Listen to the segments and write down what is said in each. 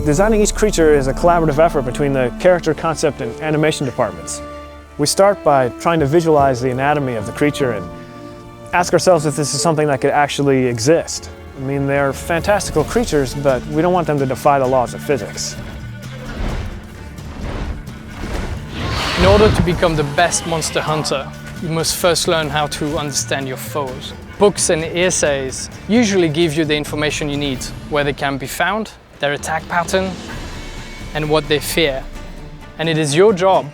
Designing each creature is a collaborative effort between the character, concept, and animation departments. We start by trying to visualize the anatomy of the creature and ask ourselves if this is something that could actually exist. I mean, they're fantastical creatures, but we don't want them to defy the laws of physics. In order to become the best monster hunter, you must first learn how to understand your foes. Books and essays usually give you the information you need, where they can be found, their attack pattern, and what they fear. And it is your job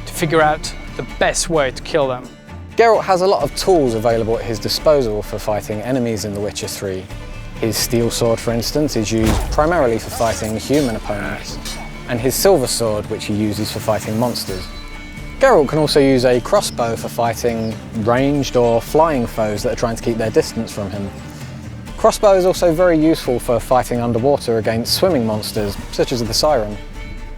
to figure out the best way to kill them. Geralt has a lot of tools available at his disposal for fighting enemies in The Witcher 3. His steel sword, for instance, is used primarily for fighting human opponents, and his silver sword, which he uses for fighting monsters. Geralt can also use a crossbow for fighting ranged or flying foes that are trying to keep their distance from him. Crossbow is also very useful for fighting underwater against swimming monsters, such as the Siren.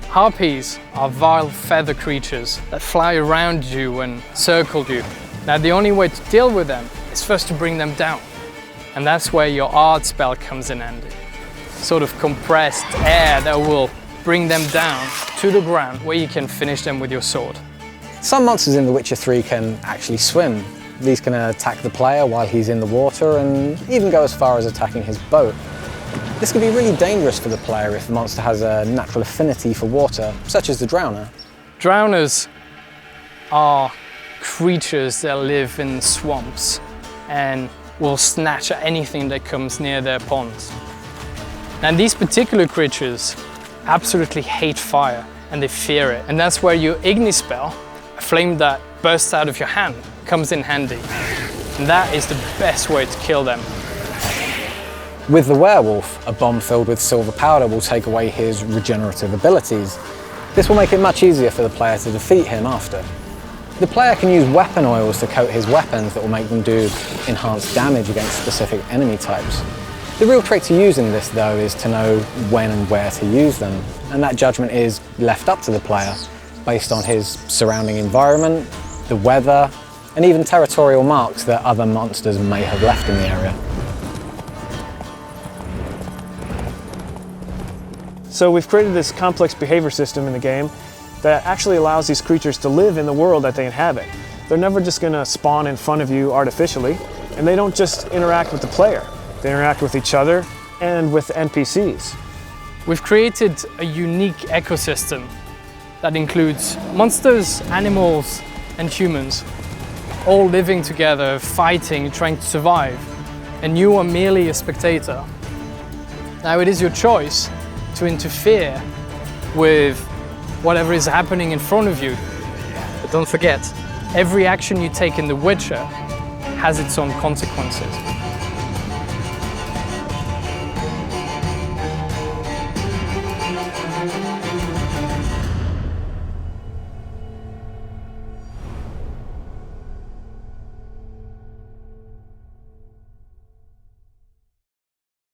Harpies are vile feather creatures that fly around you and circle you. Now the only way to deal with them is first to bring them down. And that's where your art spell comes in handy. Sort of compressed air that will bring them down to the ground where you can finish them with your sword. Some monsters in The Witcher 3 can actually swim. These can attack the player while he's in the water and even go as far as attacking his boat. This can be really dangerous for the player if the monster has a natural affinity for water, such as the Drowner. Drowners are creatures that live in swamps and will snatch at anything that comes near their ponds. And these particular creatures absolutely hate fire and they fear it. And that's where your Igni spell, a flame that bursts out of your hand, comes in handy. And that is the best way to kill them. With the werewolf, a bomb filled with silver powder will take away his regenerative abilities. This will make it much easier for the player to defeat him after. The player can use weapon oils to coat his weapons that will make them do enhanced damage against specific enemy types. The real trick to using this, though, is to know when and where to use them, and that judgment is left up to the player based on his surrounding environment, the weather, and even territorial marks that other monsters may have left in the area. So we've created this complex behavior system in the game that actually allows these creatures to live in the world that they inhabit. They're never just going to spawn in front of you artificially, and they don't just interact with the player. They interact with each other and with NPCs. We've created a unique ecosystem that includes monsters, animals, and humans, all living together, fighting, trying to survive, and you are merely a spectator. Now it is your choice to interfere with whatever is happening in front of you. But don't forget, every action you take in The Witcher has its own consequences.